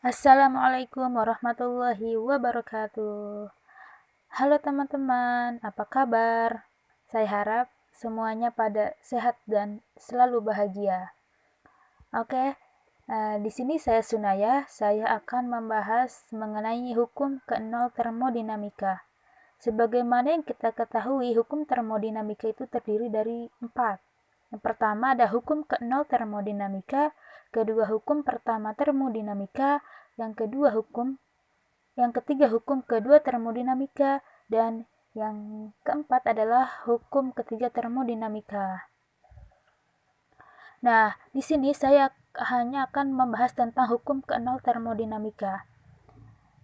Assalamualaikum warahmatullahi wabarakatuh. Halo teman-teman, apa kabar? Saya harap semuanya pada sehat dan selalu bahagia. Oke, di sini saya Sunaya. Saya akan membahas mengenai hukum ke-0 termodinamika. Sebagaimana yang kita ketahui, hukum termodinamika itu terdiri dari 4. Yang pertama ada hukum ke-0 termodinamika, kedua hukum pertama termodinamika, yang ketiga hukum kedua termodinamika, dan yang keempat adalah hukum ketiga termodinamika. Nah, di sini saya hanya akan membahas tentang hukum ke-0 termodinamika.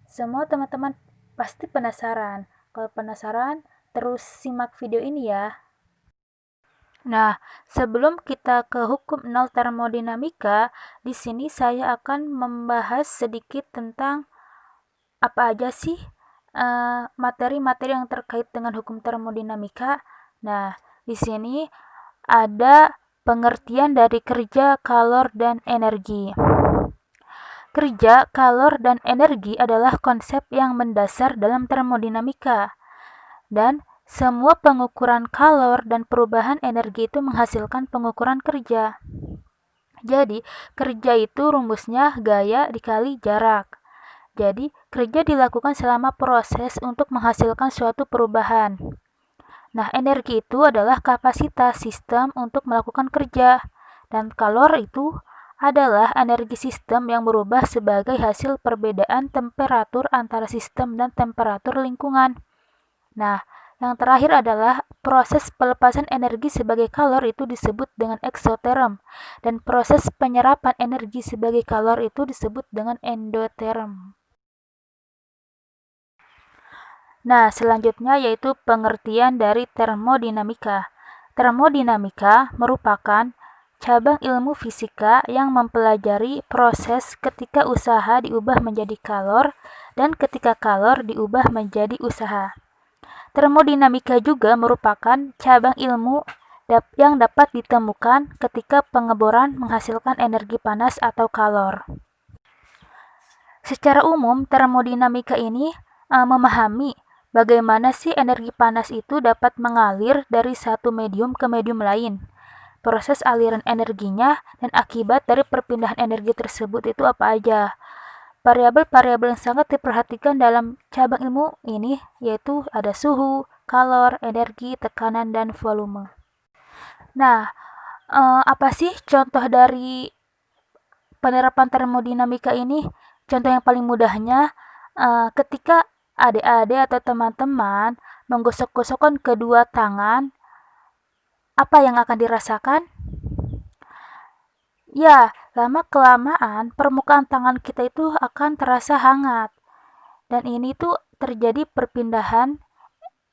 Semua teman-teman pasti penasaran. Kalau penasaran, terus simak video ini ya. Nah, sebelum kita ke hukum 0 termodinamika, di sini saya akan membahas sedikit tentang apa aja sih materi-materi yang terkait dengan hukum termodinamika. Nah, di sini ada pengertian dari kerja, kalor, dan energi. Kerja, kalor, dan energi adalah konsep yang mendasar dalam termodinamika. Dan semua pengukuran kalor dan perubahan energi itu menghasilkan pengukuran kerja. Jadi, kerja itu rumusnya gaya dikali jarak. Jadi, kerja dilakukan selama proses untuk menghasilkan suatu perubahan. Nah, energi itu adalah kapasitas sistem untuk melakukan kerja. Dan kalor itu adalah energi sistem yang berubah sebagai hasil perbedaan temperatur antara sistem dan temperatur lingkungan. Nah, yang terakhir adalah proses pelepasan energi sebagai kalor itu disebut dengan eksoterm, dan proses penyerapan energi sebagai kalor itu disebut dengan endoterm. Nah, selanjutnya yaitu pengertian dari termodinamika. Termodinamika merupakan cabang ilmu fisika yang mempelajari proses ketika usaha diubah menjadi kalor dan ketika kalor diubah menjadi usaha. Termodinamika juga merupakan cabang ilmu yang dapat ditemukan ketika pengeboran menghasilkan energi panas atau kalor. Secara umum, termodinamika ini memahami bagaimana sih energi panas itu dapat mengalir dari satu medium ke medium lain. Proses aliran energinya dan akibat dari perpindahan energi tersebut itu apa aja. Variabel-variabel yang sangat diperhatikan dalam cabang ilmu ini yaitu ada suhu, kalor, energi, tekanan, dan volume. Nah, apa sih contoh dari penerapan termodinamika ini? Contoh yang paling mudahnya, ketika adik-adik atau teman-teman menggosok-gosokkan kedua tangan, apa yang akan dirasakan? Ya, lama-kelamaan permukaan tangan kita itu akan terasa hangat. Dan ini tuh terjadi perpindahan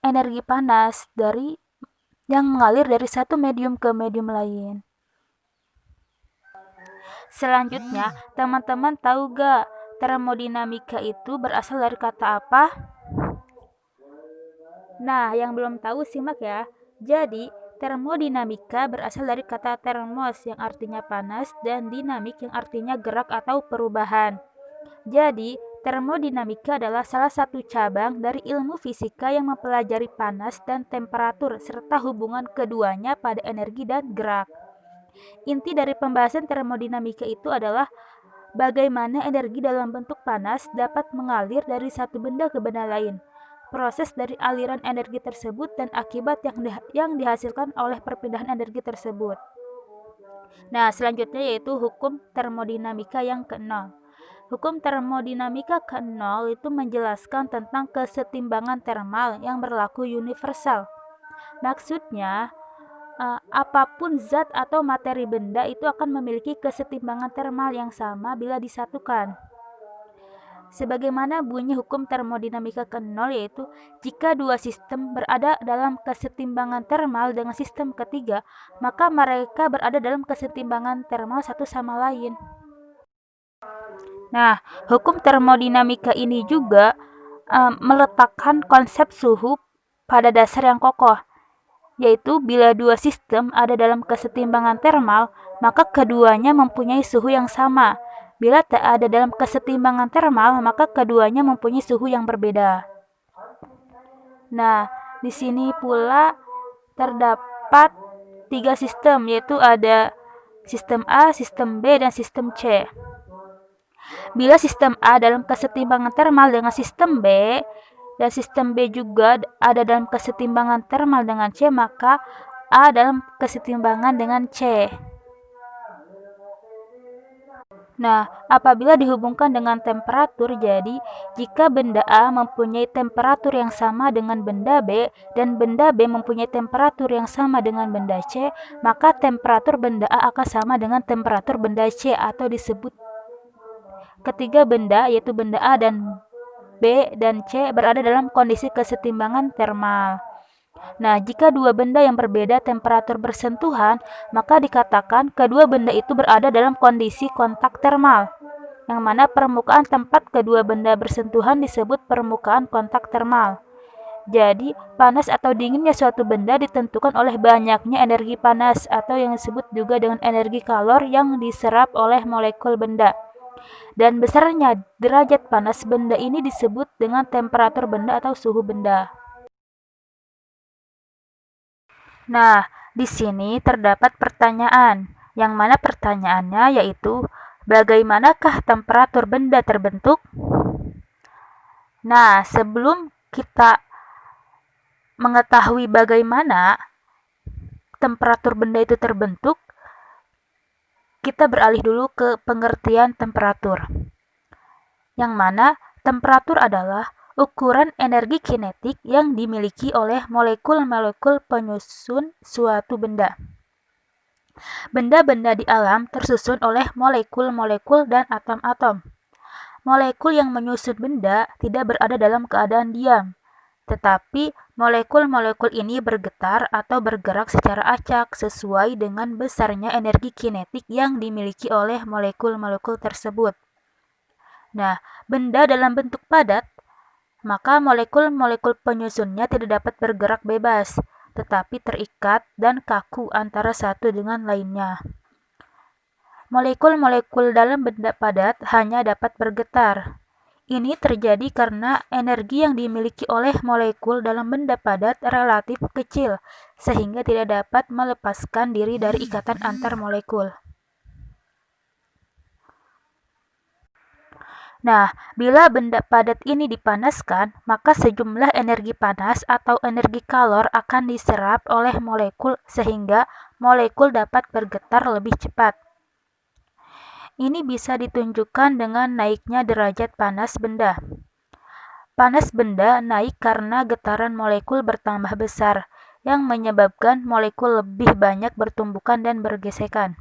energi panas dari yang mengalir dari satu medium ke medium lain. Selanjutnya, teman-teman tahu gak termodinamika itu berasal dari kata apa? Nah, yang belum tahu simak ya. Jadi, termodinamika berasal dari kata termos yang artinya panas dan dinamik yang artinya gerak atau perubahan. Jadi, termodinamika adalah salah satu cabang dari ilmu fisika yang mempelajari panas dan temperatur serta hubungan keduanya pada energi dan gerak. Inti dari pembahasan termodinamika itu adalah bagaimana energi dalam bentuk panas dapat mengalir dari satu benda ke benda lain. Proses dari aliran energi tersebut dan akibat yang dihasilkan oleh perpindahan energi tersebut. Nah, selanjutnya yaitu hukum termodinamika yang ke-0. Hukum termodinamika ke-0 itu menjelaskan tentang kesetimbangan termal yang berlaku universal. Maksudnya, apapun zat atau materi benda itu akan memiliki kesetimbangan termal yang sama bila disatukan. Sebagaimana bunyi hukum termodinamika ke-0 yaitu jika dua sistem berada dalam kesetimbangan termal dengan sistem ketiga, maka mereka berada dalam kesetimbangan termal satu sama lain. Nah, hukum termodinamika ini juga meletakkan konsep suhu pada dasar yang kokoh, yaitu bila dua sistem ada dalam kesetimbangan termal, maka keduanya mempunyai suhu yang sama. Bila tak ada dalam kesetimbangan termal, maka keduanya mempunyai suhu yang berbeda. Nah, di sini pula terdapat 3 sistem, yaitu ada sistem A, sistem B, dan sistem C. Bila sistem A dalam kesetimbangan termal dengan sistem B, dan sistem B juga ada dalam kesetimbangan termal dengan C, maka A dalam kesetimbangan dengan C. Nah, apabila dihubungkan dengan temperatur, jadi jika benda A mempunyai temperatur yang sama dengan benda B dan benda B mempunyai temperatur yang sama dengan benda C, maka temperatur benda A akan sama dengan temperatur benda C, atau disebut ketiga benda, yaitu benda A dan B dan C berada dalam kondisi kesetimbangan termal. Nah, jika dua benda yang berbeda temperatur bersentuhan, maka dikatakan kedua benda itu berada dalam kondisi kontak termal, yang mana permukaan tempat kedua benda bersentuhan disebut permukaan kontak termal. Jadi, panas atau dinginnya suatu benda ditentukan oleh banyaknya energi panas, atau yang disebut juga dengan energi kalor yang diserap oleh molekul benda. Dan besarnya derajat panas benda ini disebut dengan temperatur benda atau suhu benda. Nah, di sini terdapat pertanyaan, yang mana pertanyaannya yaitu, bagaimanakah temperatur benda terbentuk? Nah, sebelum kita mengetahui bagaimana temperatur benda itu terbentuk, kita beralih dulu ke pengertian temperatur. Yang mana temperatur adalah ukuran energi kinetik yang dimiliki oleh molekul-molekul penyusun suatu benda. Benda-benda di alam tersusun oleh molekul-molekul dan atom-atom. Molekul yang menyusun benda tidak berada dalam keadaan diam, tetapi molekul-molekul ini bergetar atau bergerak secara acak sesuai dengan besarnya energi kinetik yang dimiliki oleh molekul-molekul tersebut. Nah, benda dalam bentuk padat, maka molekul-molekul penyusunnya tidak dapat bergerak bebas, tetapi terikat dan kaku antara satu dengan lainnya. Molekul-molekul dalam benda padat hanya dapat bergetar. Ini terjadi karena energi yang dimiliki oleh molekul dalam benda padat relatif kecil, sehingga tidak dapat melepaskan diri dari ikatan antar molekul. Nah, bila benda padat ini dipanaskan, maka sejumlah energi panas atau energi kalor akan diserap oleh molekul sehingga molekul dapat bergetar lebih cepat. Ini bisa ditunjukkan dengan naiknya derajat panas benda. Panas benda naik karena getaran molekul bertambah besar, yang menyebabkan molekul lebih banyak bertumbukan dan bergesekan.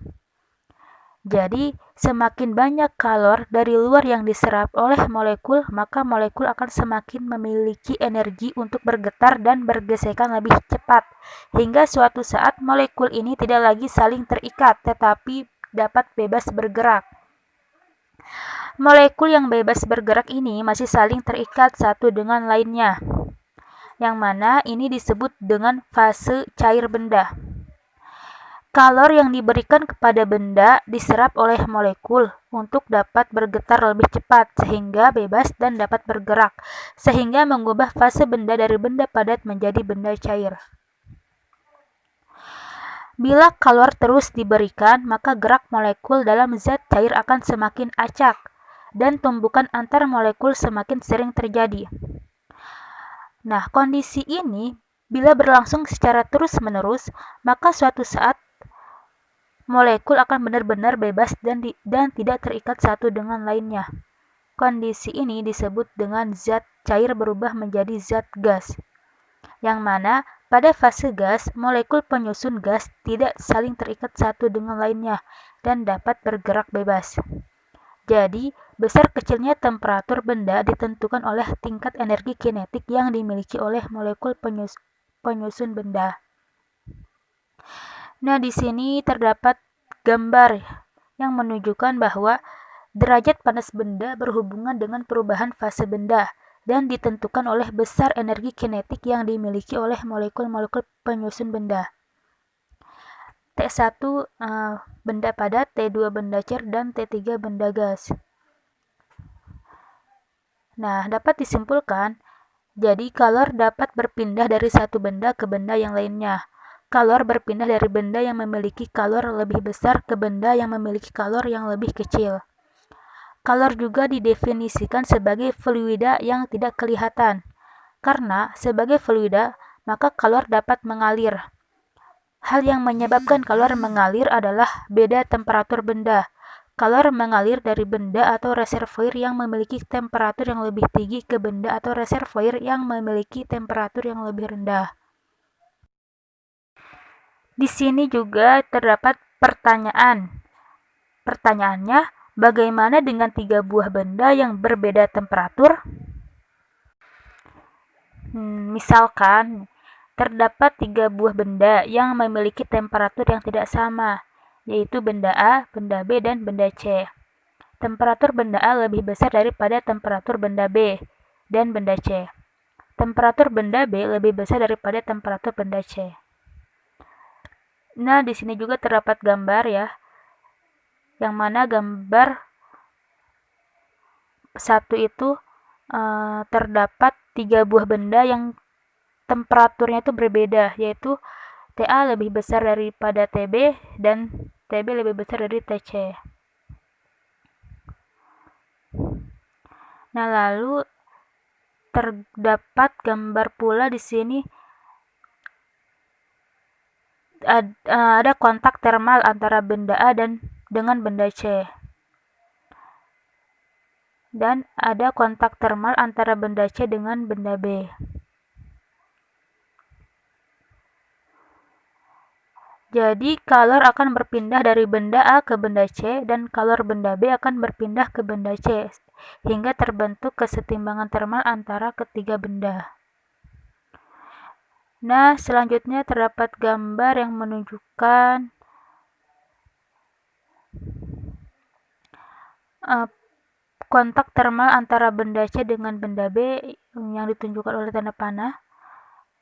Jadi, semakin banyak kalor dari luar yang diserap oleh molekul, maka molekul akan semakin memiliki energi untuk bergetar dan bergesekan lebih cepat, hingga suatu saat molekul ini tidak lagi saling terikat, tetapi dapat bebas bergerak. Molekul yang bebas bergerak ini masih saling terikat satu dengan lainnya, yang mana ini disebut dengan fase cair benda. Kalor yang diberikan kepada benda diserap oleh molekul untuk dapat bergetar lebih cepat sehingga bebas dan dapat bergerak, sehingga mengubah fase benda dari benda padat menjadi benda cair. Bila kalor terus diberikan, maka gerak molekul dalam zat cair akan semakin acak dan tumbukan antar molekul semakin sering terjadi. Nah, kondisi ini bila berlangsung secara terus-menerus, maka suatu saat molekul akan benar-benar bebas dan tidak terikat satu dengan lainnya. Kondisi ini disebut dengan zat cair berubah menjadi zat gas, yang mana pada fase gas, molekul penyusun gas tidak saling terikat satu dengan lainnya dan dapat bergerak bebas. Jadi, besar kecilnya temperatur benda ditentukan oleh tingkat energi kinetik yang dimiliki oleh molekul penyusun benda. Nah, di sini terdapat gambar yang menunjukkan bahwa derajat panas benda berhubungan dengan perubahan fase benda dan ditentukan oleh besar energi kinetik yang dimiliki oleh molekul-molekul penyusun benda. T1 benda padat, T2 benda cair, dan T3 benda gas. Nah, dapat disimpulkan, jadi kalor dapat berpindah dari satu benda ke benda yang lainnya. Kalor berpindah dari benda yang memiliki kalor lebih besar ke benda yang memiliki kalor yang lebih kecil. Kalor juga didefinisikan sebagai fluida yang tidak kelihatan. Karena sebagai fluida, maka kalor dapat mengalir. Hal yang menyebabkan kalor mengalir adalah beda temperatur benda. Kalor mengalir dari benda atau reservoir yang memiliki temperatur yang lebih tinggi ke benda atau reservoir yang memiliki temperatur yang lebih rendah. Di sini juga terdapat pertanyaan. Pertanyaannya, bagaimana dengan 3 buah benda yang berbeda temperatur? Misalkan, terdapat 3 buah benda yang memiliki temperatur yang tidak sama, yaitu benda A, benda B, dan benda C. Temperatur benda A lebih besar daripada temperatur benda B dan benda C. Temperatur benda B lebih besar daripada temperatur benda C. Nah, di sini juga terdapat gambar ya, yang mana gambar 1 itu terdapat 3 buah benda yang temperaturnya itu berbeda, yaitu TA lebih besar daripada TB dan TB lebih besar dari TC. Nah, lalu terdapat gambar pula di sini ada kontak termal antara benda A dengan benda C. Dan ada kontak termal antara benda C dengan benda B. Jadi, kalor akan berpindah dari benda A ke benda C, dan kalor benda B akan berpindah ke benda C, hingga terbentuk kesetimbangan termal antara ketiga benda. Nah, selanjutnya terdapat gambar yang menunjukkan kontak termal antara benda C dengan benda B yang ditunjukkan oleh tanda panah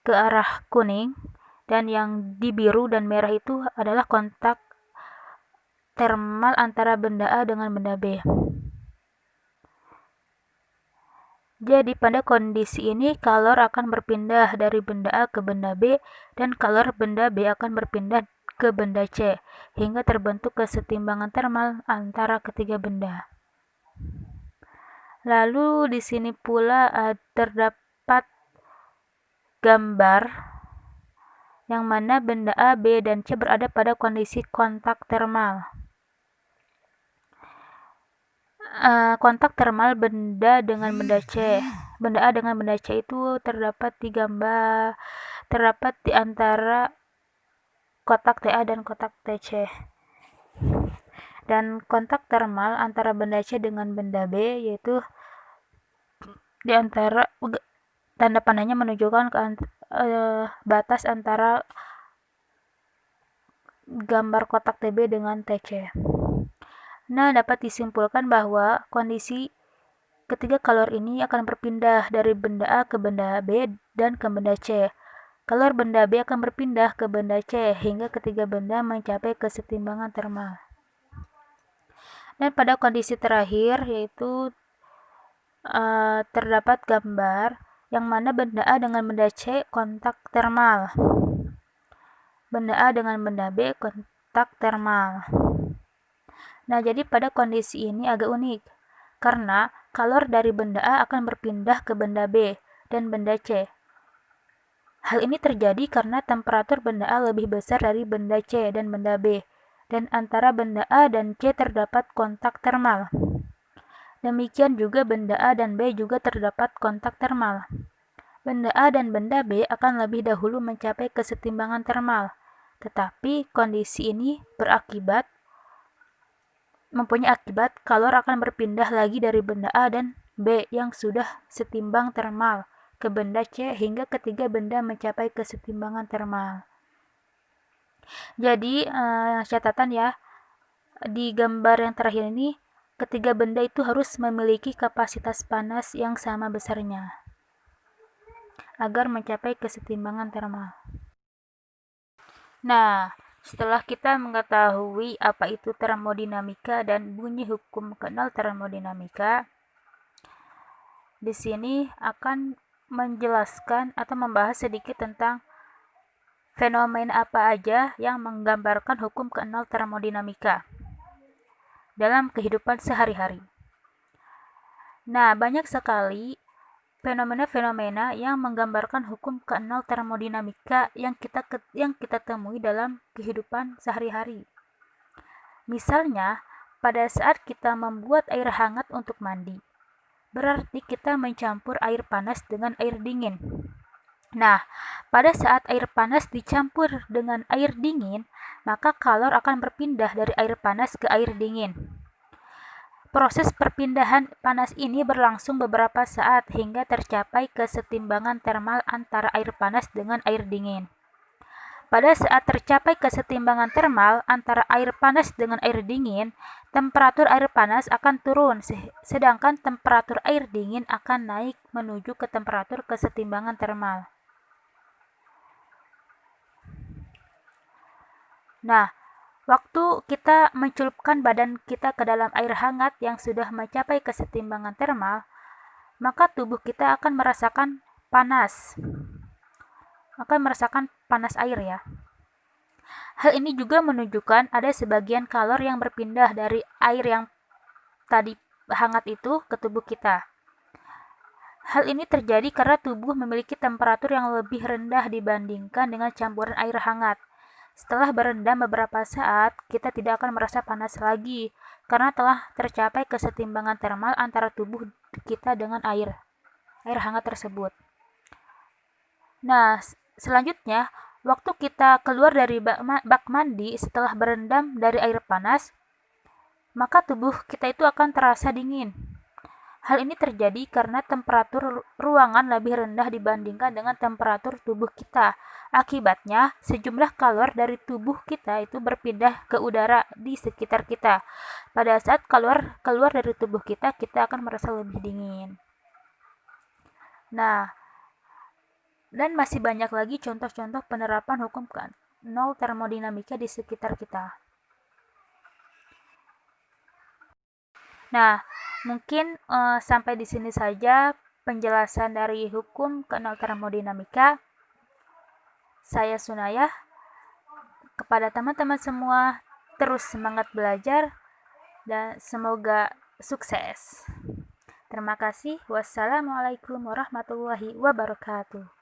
ke arah kuning, dan yang di biru dan merah itu adalah kontak termal antara benda A dengan benda B. Jadi pada kondisi ini kalor akan berpindah dari benda A ke benda B, dan kalor benda B akan berpindah ke benda C, hingga terbentuk kesetimbangan termal antara ketiga benda. Lalu di sini pula terdapat gambar yang mana benda A, B, dan C berada pada kondisi kontak termal. Kontak termal benda dengan benda C. Benda A dengan benda C itu terdapat di gambar, terdapat di antara kotak TA dan kotak TC. Dan kontak termal antara benda C dengan benda B yaitu di antara tanda panahnya menunjukkan ke batas antara gambar kotak TB dengan TC. Nah, dapat disimpulkan bahwa kondisi ketiga kalor ini akan berpindah dari benda A ke benda B dan ke benda C. Kalor benda B akan berpindah ke benda C hingga ketiga benda mencapai kesetimbangan termal. Dan pada kondisi terakhir yaitu terdapat gambar yang mana benda A dengan benda C kontak termal. Benda A dengan benda B kontak termal. Nah, jadi pada kondisi ini agak unik, karena kalor dari benda A akan berpindah ke benda B dan benda C. Hal ini terjadi karena temperatur benda A lebih besar dari benda C dan benda B, dan antara benda A dan C terdapat kontak termal. Demikian juga benda A dan B juga terdapat kontak termal. Benda A dan benda B akan lebih dahulu mencapai kesetimbangan termal, tetapi kondisi ini mempunyai akibat kalor akan berpindah lagi dari benda A dan B yang sudah setimbang termal ke benda C hingga ketiga benda mencapai kesetimbangan termal. Jadi catatan ya, di gambar yang terakhir ini ketiga benda itu harus memiliki kapasitas panas yang sama besarnya agar mencapai kesetimbangan termal. Nah, Setelah kita mengetahui apa itu termodinamika dan bunyi hukum kenal termodinamika, di sini akan menjelaskan atau membahas sedikit tentang fenomena apa aja yang menggambarkan hukum kenal termodinamika dalam kehidupan sehari-hari. Nah, banyak sekali fenomena-fenomena yang menggambarkan hukum keenal termodinamika yang kita temui dalam kehidupan sehari-hari. Misalnya, pada saat kita membuat air hangat untuk mandi, berarti kita mencampur air panas dengan air dingin. Nah, pada saat air panas dicampur dengan air dingin, maka kalor akan berpindah dari air panas ke air dingin. Proses perpindahan panas ini berlangsung beberapa saat hingga tercapai kesetimbangan termal antara air panas dengan air dingin. Pada saat tercapai kesetimbangan termal antara air panas dengan air dingin, temperatur air panas akan turun, sedangkan temperatur air dingin akan naik menuju ke temperatur kesetimbangan termal. Nah, waktu kita mencelupkan badan kita ke dalam air hangat yang sudah mencapai kesetimbangan termal, maka tubuh kita akan merasakan panas. Air ya. Hal ini juga menunjukkan ada sebagian kalor yang berpindah dari air yang tadi hangat itu ke tubuh kita. Hal ini terjadi karena tubuh memiliki temperatur yang lebih rendah dibandingkan dengan campuran air hangat. Setelah berendam beberapa saat, kita tidak akan merasa panas lagi karena telah tercapai kesetimbangan termal antara tubuh kita dengan air hangat tersebut. Nah, selanjutnya, waktu kita keluar dari bak mandi setelah berendam dari air panas, maka tubuh kita itu akan terasa dingin. Hal ini terjadi karena temperatur ruangan lebih rendah dibandingkan dengan temperatur tubuh kita. Akibatnya, sejumlah kalor dari tubuh kita itu berpindah ke udara di sekitar kita. Pada saat keluar dari tubuh kita akan merasa lebih dingin. Nah, dan masih banyak lagi contoh-contoh penerapan hukum nol termodinamika di sekitar kita. Nah, mungkin sampai di sini saja penjelasan dari hukum kenal termodinamika. Saya Sunayah. Kepada teman-teman semua, terus semangat belajar dan semoga sukses. Terima kasih. Wassalamualaikum warahmatullahi wabarakatuh.